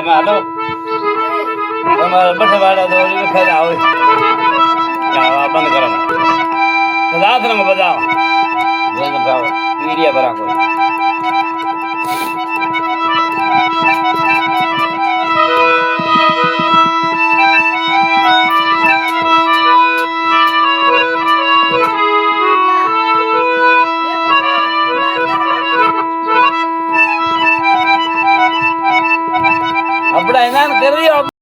હાલો તમારે બટવાડા તો ખેર આવે બંધ કરો રાત રંગ બજાવો જોઈને જાઓ મીડિયા બરાબર આપણે એના કરી